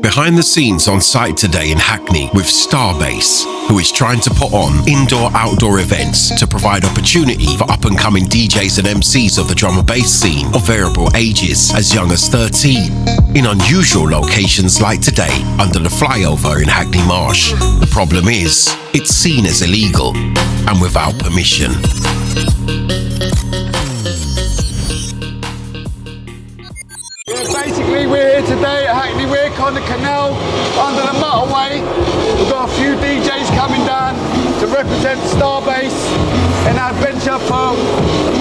Behind the scenes on site today in Hackney with Starbass, who is trying to put on indoor-outdoor events to provide opportunity for up-and-coming DJs and MCs of the drum and bass scene of variable ages as young as 13, in unusual locations like today under the flyover in Hackney Marsh. The problem is, it's seen as illegal and without permission. Basically, we're here today at Hackney Wick on the canal under the motorway. We've got a few DJs coming down to represent Starbass in our venture for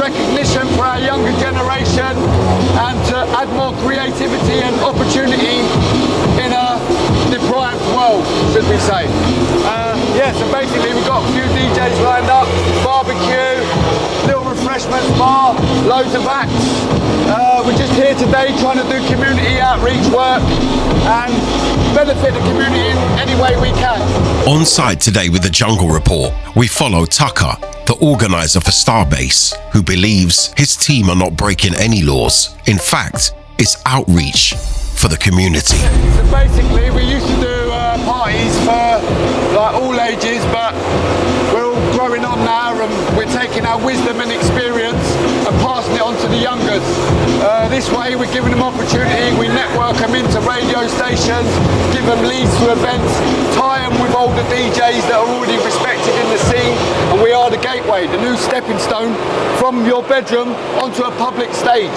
recognition for our younger generation and to add more creativity and opportunity in a deprived world, should we say. So basically we've got a few DJs lined up, barbecue, little refreshments bar, loads of acts. We're just here today trying to do community outreach work and benefit the community in any way we can. On site today with the Jungle Report, we follow Tucker, the organiser for Starbass, who believes his team are not breaking any laws. In fact, it's outreach for the community. So basically we used to do parties for like all ages, but we're all growing on now and we're taking our wisdom and experience and passing it on to the youngers. This way we're giving them opportunity, we network them into radio stations, give them leads to events, tie them with older DJs that are already respected in the scene, and we are the gateway, the new stepping stone from your bedroom onto a public stage.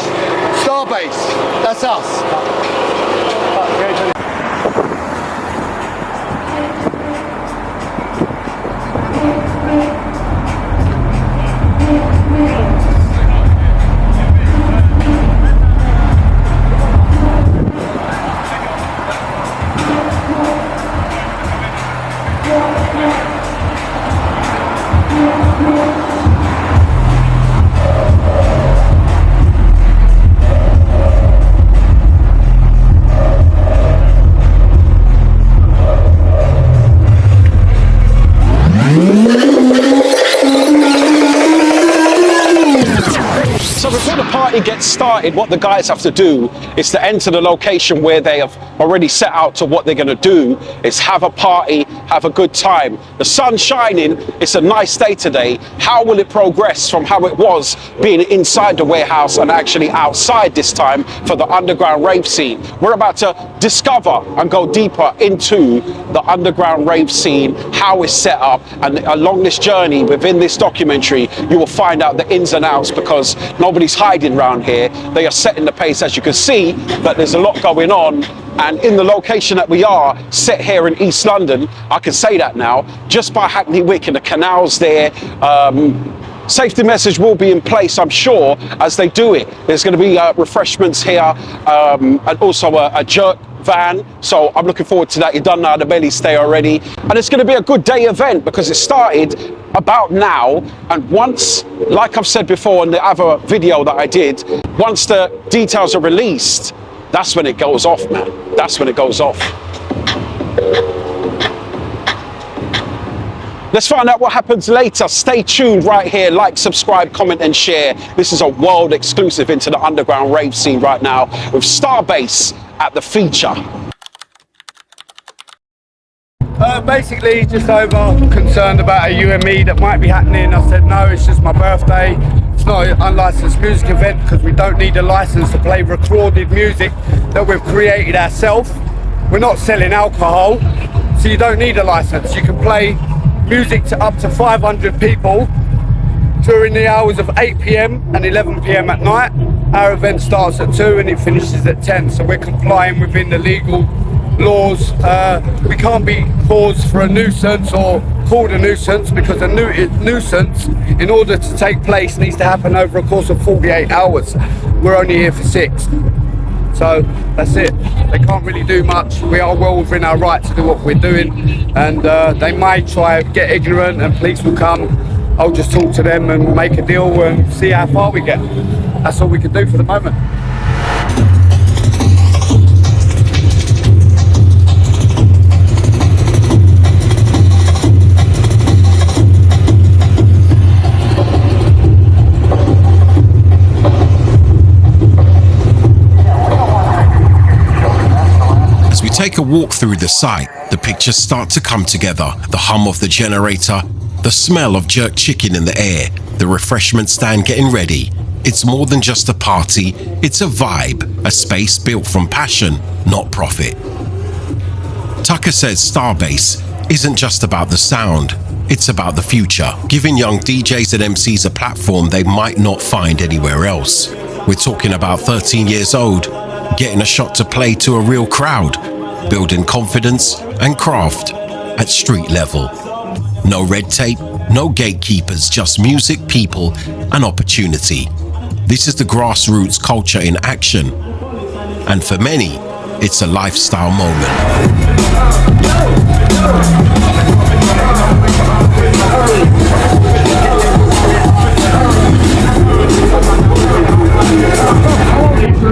Starbass, that's us. So before the party gets started, what the guys have to do is to enter the location where they have already set out to what they're going to do, is have a party, have a good time. The sun's shining, it's a nice day today. How will it progress from how it was being inside the warehouse and actually outside this time for the underground rave scene? We're about to discover and go deeper into the underground rave scene, how it's set up, and along this journey within this documentary, you will find out the ins and outs because nobody's hiding around here. They are setting the pace, as you can see, but there's a lot going on. And in the location that we are, set here in East London, I can say that now, just by Hackney Wick and the canals there, safety message will be in place, I'm sure, as they do it. There's going to be refreshments here and also a jerk van, so I'm looking forward to that. You've done the belly stay already, and it's going to be a good day event because it started about now, and once, like I've said before in the other video that I did, once the details are released, that's when it goes off, man. That's when it goes off. Let's find out what happens later. Stay tuned right here. Like, subscribe, comment and share. This is a world exclusive into the underground rave scene right now with Starbass at the feature. Basically just over concerned about a UME that might be happening. I said no, it's just my birthday. It's not an unlicensed music event because we don't need a license to play recorded music that we've created ourselves. We're not selling alcohol, so you don't need a license. You can play music to up to 500 people during the hours of 8 PM and 11 PM at night. Our event starts at 2 and it finishes at 10, so we're complying within the legal laws. We can't be caused for a nuisance or called a nuisance because a nuisance, in order to take place, needs to happen over a course of 48 hours. We're only here for 6. So that's it. They can't really do much. We are well within our right to do what we're doing, and they may try to get ignorant and police will come. I'll just talk to them and make a deal and see how far we get. That's all we can do for the moment. As we take a walk through the site, the pictures start to come together. The hum of the generator, the smell of jerk chicken in the air, the refreshment stand getting ready. It's more than just a party, it's a vibe, a space built from passion, not profit. Tucker says Starbass isn't just about the sound, it's about the future, giving young DJs and MCs a platform they might not find anywhere else. We're talking about 13 years old, getting a shot to play to a real crowd, building confidence and craft at street level. No red tape, no gatekeepers, just music, people, and opportunity. This is the grassroots culture in action. And for many, it's a lifestyle moment.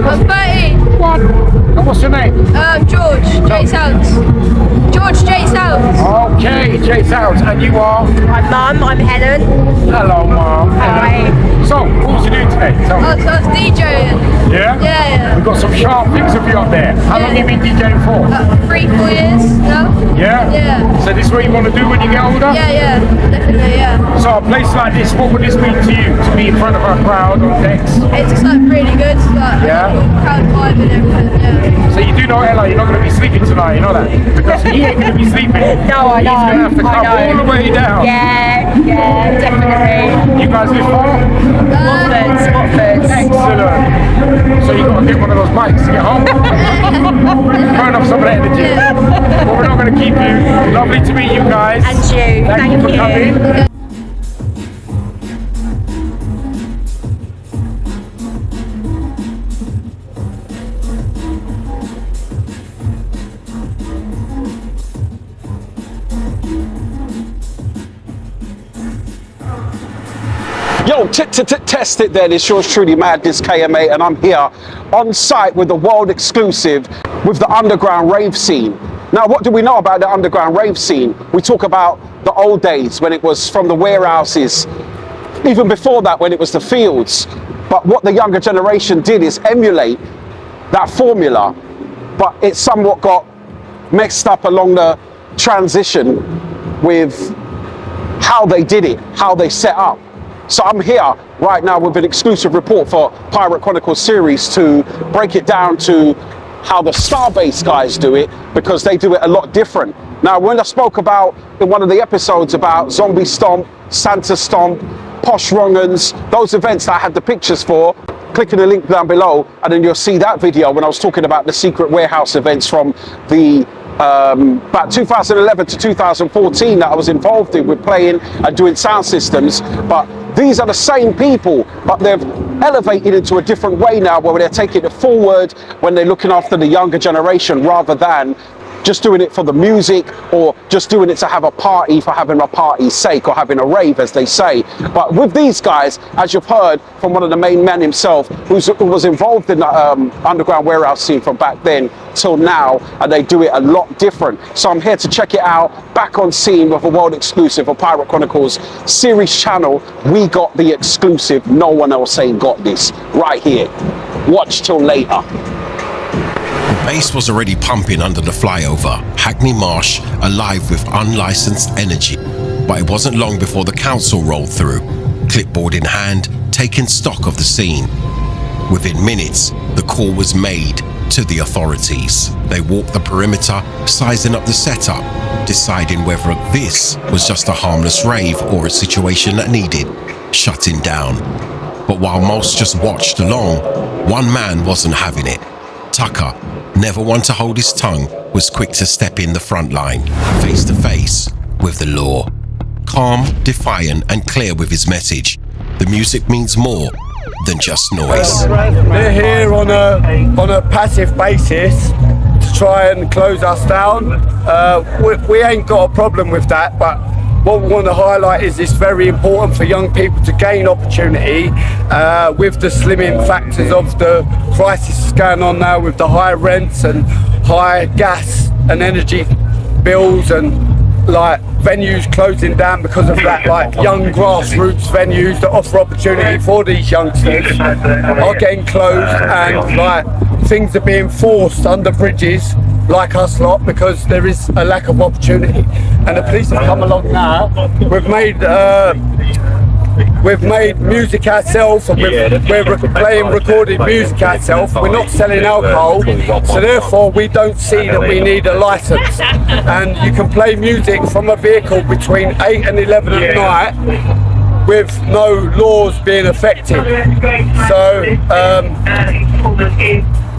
I'm 30. What? And what's your name? George J. Sounds. George J. Sounds. Okay, J Sounds. And you are? My mum, I'm Helen. Hello, Mom. Hi. So, what was you doing today? Tell me. Oh, so I was DJing. Yeah? Yeah. We've got some sharp pics of you up there. How long have you been DJing for? 3-4 years now. Yeah? Yeah. So this is what you want to do when you get older? Yeah, definitely, yeah. So a place like this, what would this mean to you? To be in front of a crowd on decks? It's just like really good. Like, Yeah? crowd vibe and everything, yeah. So you do know, Ella, you're not going to be sleeping tonight, you know that? Because he ain't going to be sleeping. No, I know. He's going to have to come all the way down. Yeah, definitely. You guys live far? Watford. Excellent. So you got to get one of those bikes to get home. Burn off some of that energy. But we're not going to keep you. Lovely to meet you guys. And you. Thank you for coming. Yo, test it then. It's yours truly, Madness KMA, and I'm here on site with the world exclusive with the underground rave scene. Now, what do we know about the underground rave scene? We talk about the old days when it was from the warehouses, even before that when it was the fields. But what the younger generation did is emulate that formula, but it somewhat got mixed up along the transition with how they did it, how they set up. So I'm here right now with an exclusive report for Pirate Chronicles series to break it down to how the Starbass guys do it, because they do it a lot different. Now, when I spoke about in one of the episodes about Zombie Stomp, Santa Stomp, Posh Wrong'uns, those events that I had the pictures for, click on the link down below and then you'll see that video when I was talking about the secret warehouse events from the about 2011 to 2014 that I was involved in with playing and doing sound systems. But these are the same people, but they've elevated into a different way now where they're taking it forward when they're looking after the younger generation rather than just doing it for the music or just doing it to have a party for having a party's sake or having a rave, as they say. But with these guys, as you've heard from one of the main men himself, who was involved in the underground warehouse scene from back then till now, and they do it a lot different. So I'm here to check it out, back on scene with a world exclusive of Pirate Chronicles series channel. We got the exclusive, no one else ain't got this, right here. Watch till later. The bass was already pumping under the flyover, Hackney Marsh alive with unlicensed energy. But it wasn't long before the council rolled through, clipboard in hand, taking stock of the scene. Within minutes, the call was made to the authorities. They walked the perimeter, sizing up the setup, deciding whether this was just a harmless rave or a situation that needed shutting down. But while most just watched along, one man wasn't having it. Tucker, never one to hold his tongue, was quick to step in the front line, face to face with the law. Calm, defiant, and clear with his message. The music means more than just noise. They're here on a passive basis to try and close us down. We ain't got a problem with that, but what we want to highlight is it's very important for young people to gain opportunity with the slimming factors of the crisis going on now with the high rents and high gas and energy bills and like venues closing down because of that. Like young grassroots venues that offer opportunity for these youngsters are getting closed, and like things are being forced under bridges like us lot, because there is a lack of opportunity. And the police have come along now. We've made music ourselves, and we're playing recorded music ourselves. We're not selling alcohol, so therefore we don't see that we need a license. And you can play music from a vehicle between 8 and 11 at night with no laws being affected. So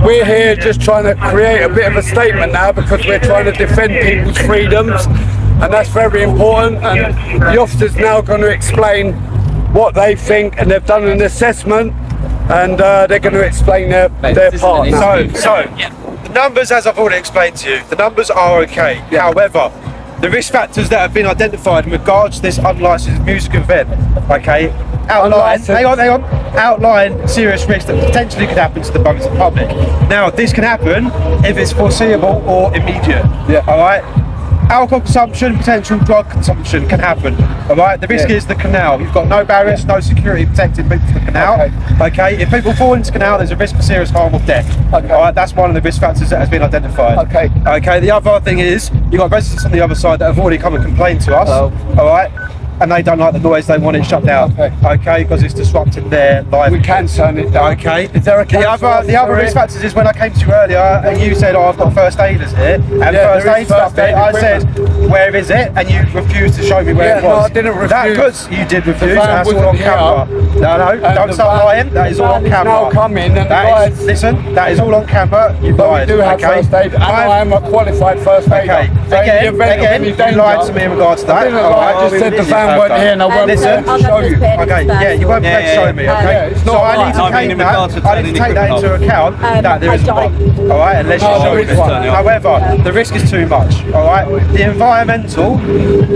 we're here just trying to create a bit of a statement now, because we're trying to defend people's freedoms, and that's very important. And the officer's now going to explain what they think, and they've done an assessment, and they're going to explain their part now. So the numbers, as I've already explained to you, the numbers are okay. However, the risk factors that have been identified in regards to this unlicensed music event, okay, outline serious risks that potentially could happen to the public. Now, this can happen if it's foreseeable or immediate. Yeah. All right. Alcohol consumption, potential drug consumption can happen. All right. The risk is the canal. You've got no barriers, no security protecting people to the canal. Okay. If people fall into the canal, there's a risk of serious harm or death. Okay. All right. That's one of the risk factors that has been identified. Okay. Okay. The other thing is you've got residents on the other side that have already come and complained to us. All right. And they don't like the noise, they want it shut down. Okay, because it's disrupting their life. We can turn it down. Okay. Is there a the other risk factors is when I came to you earlier and you said, oh, I've got first aiders here. And first aid stuff there. I said, where is it? And you refused to show me where it was. No, I didn't refuse. You did refuse. That's all on camera. No, don't start lying. That is all on camera. Now coming and listen, that is all on camera. You've lied. We do have first aid, and I am a qualified first aider. Okay. Again, you lied to me in regards to that. I just said the van weren't here, and I won't show you. Okay, yeah, you won't be able to show me, okay? So I need to take that into account, that there is one, alright, unless you show me one. However, the risk is too much, alright? The environmental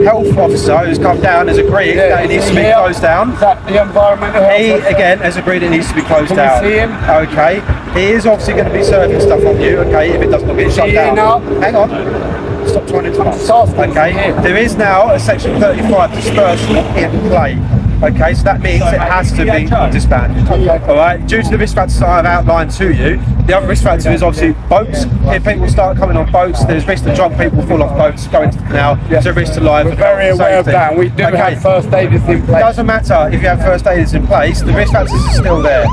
health officer who's come down has agreed that it needs to be closed down. Is that the environmental health He, again, has agreed it needs to be closed down. Can we see him? Okay. He is obviously going to be serving stuff on you, okay, if it does not get shut down. Hang on. Stop trying to interrupt. Okay, there is now a section 35 dispersal in play. Okay, so that means it has to be disbanded. Alright, due to the risk factors that I've outlined to you, the other risk factor is obviously boats. If people start coming on boats, there's risk that drunk people fall off boats, go into the canal, there's a risk to life. We're very aware of that, and we do have first aiders in place. It doesn't matter if you have first aiders in place, the risk factors are still there.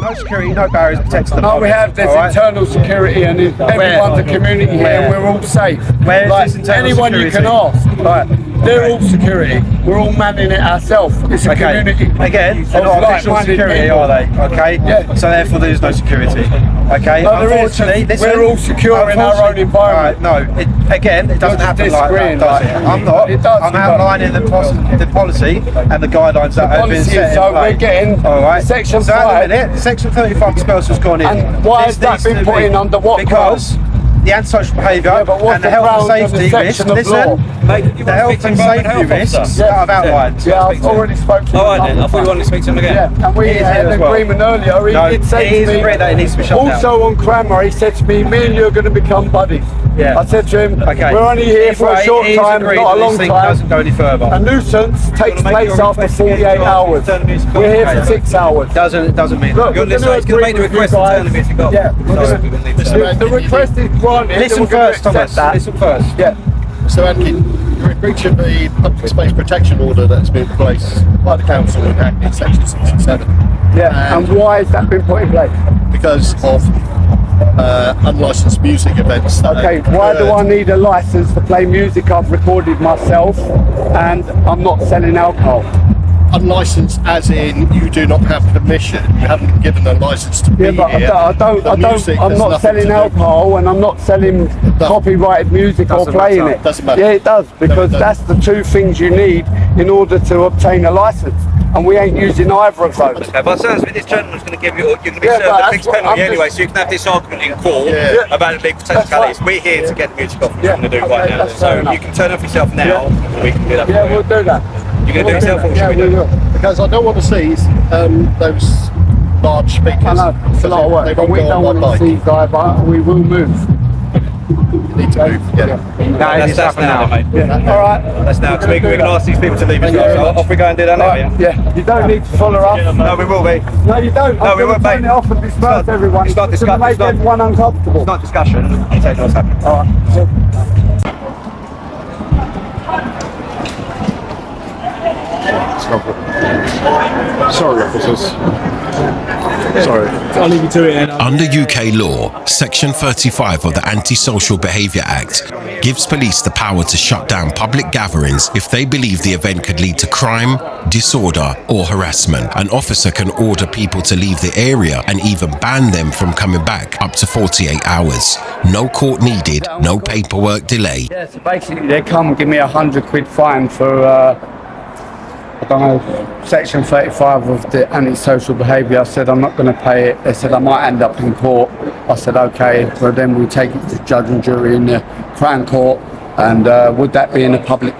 No security, no barriers protecting the public. We have this internal security, and everyone's a community here, and we're all safe. Where is this internal anyone security? You can ask. They're all security. We're all manning it ourselves. It's a community. Again, they're not official security, are they? Okay. Yeah. So therefore, there's no security. Okay. No, unfortunately, we're all secure in our own environment. No. It doesn't happen like that, does it? I'm not. I'm outlining the policy and the guidelines that have been set in so place. we're getting Section 5. At the minute, Section 35 dispersal's gone in. And why has that been put in under what? Because the antisocial behaviour and the health and safety risks. Listen, the health and safety risks that I've outlined. Yeah, I've already spoken to him. Alright then, I thought you wanted to speak to him again. Yeah, and we had an agreement earlier. He did say to me, agreed that it needs to be shut down. Also on camera, he said to me, me and you are going to become buddies. Yeah. I said to him, we're only here for a short time, not a long time. Doesn't go any further. A nuisance takes place after 48 hours. We're here for 6 hours. It doesn't mean that. You're going to make the request and turn the music off. Yeah. The request is granted. Listen first, Thomas. Listen first. Yeah. So, Atkin, you're in breach of the public space protection order that's been placed by the council in Hackney, section 67. Yeah, and why has that been put in place? Because of unlicensed music events. Okay, why do I need a license to play music I've recorded myself and I'm not selling alcohol? Unlicensed as in you do not have permission, you haven't been given a license to be here. I'm not selling alcohol and I'm not selling copyrighted music or playing it. Doesn't matter. Yeah, it does, because that's the two things you need in order to obtain a license. And we ain't using either of those. Okay, but it sounds like this gentleman's going to give you, you're going to be served a fixed penalty anyway, so you can have this argument in court about the big potentialities. We're here to get the music off, which we're going to do right now. So you can turn off yourself now, and we can do that for you. Yeah, we'll do that. You're going to do it yourself, or should we do it? Because I don't want to see those large speakers. I know, it's a lot of work, but we don't want to see either. We will move. need to move. Yeah. That's now, mate. Yeah. All right. That's now. So we can ask these people to leave as well. So off we go and do that now, yeah? Yeah. You don't need to follow us. No, we will be. No, you don't. No, we won't, turn mate. it off and disperse everyone. It's not It's gonna discussion. make everyone uncomfortable. It's not discussion. You take what's happening. All right. Sorry, officers. Sorry. I'll leave you to it then. Under UK law, Section 35 of the Anti-Social Behaviour Act gives police the power to shut down public gatherings if they believe the event could lead to crime, disorder or harassment. An officer can order people to leave the area and even ban them from coming back up to 48 hours. No court needed, no paperwork delay. Yeah, so basically they come give me £100 fine for, I don't know, Section 35 of the anti-social behaviour. I said I'm not going to pay it. They said I might end up in court. I said okay, well then we'll take it to judge and jury in the Crown Court. And would that be in the public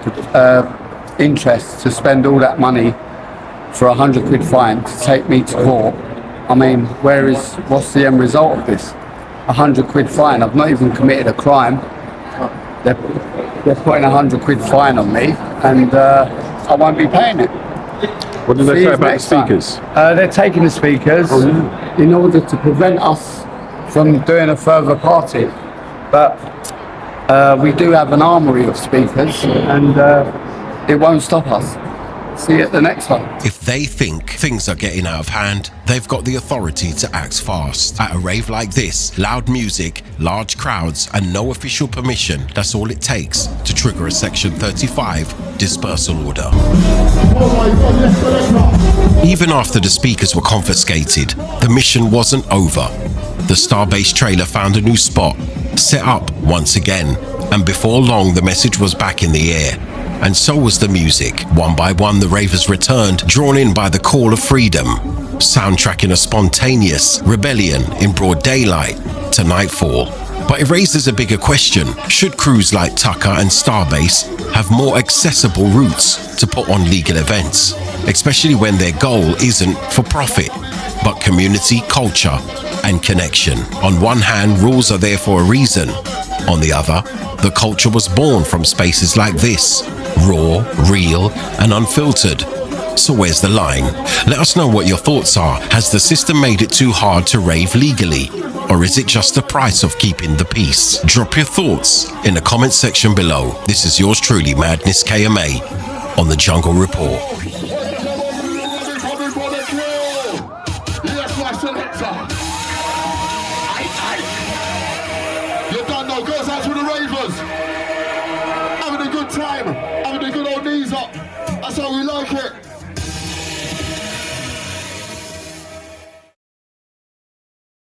interest to spend all that money for £100 fine to take me to court? I mean, what's the end result of this? £100 fine. I've not even committed a crime. They're putting £100 fine on me, and I won't be paying it. What did they say about the speakers? They're taking the speakers in order to prevent us from doing a further party. But we do have an armoury of speakers, and it won't stop us. See you at the next one. If they think things are getting out of hand, they've got the authority to act fast. At a rave like this, loud music, large crowds and no official permission, that's all it takes to trigger a Section 35 dispersal order. Even after the speakers were confiscated, the mission wasn't over. The Starbass trailer found a new spot, set up once again, and before long the message was back in the air. And so was the music. One by one the ravers returned, drawn in by the call of freedom, soundtracking a spontaneous rebellion in broad daylight to nightfall. But it raises a bigger question. Should crews like Tucker and Starbass have more accessible routes to put on legal events, especially when their goal isn't for profit, but community, culture and connection? On one hand, rules are there for a reason. On the other, the culture was born from spaces like this, raw, real and unfiltered. So where's the line? Let us know what your thoughts are. Has the system made it too hard to rave legally? Or is it just the price of keeping the peace? Drop your thoughts in the comment section below. This is yours truly, Madness KMA, on the Jungle Report.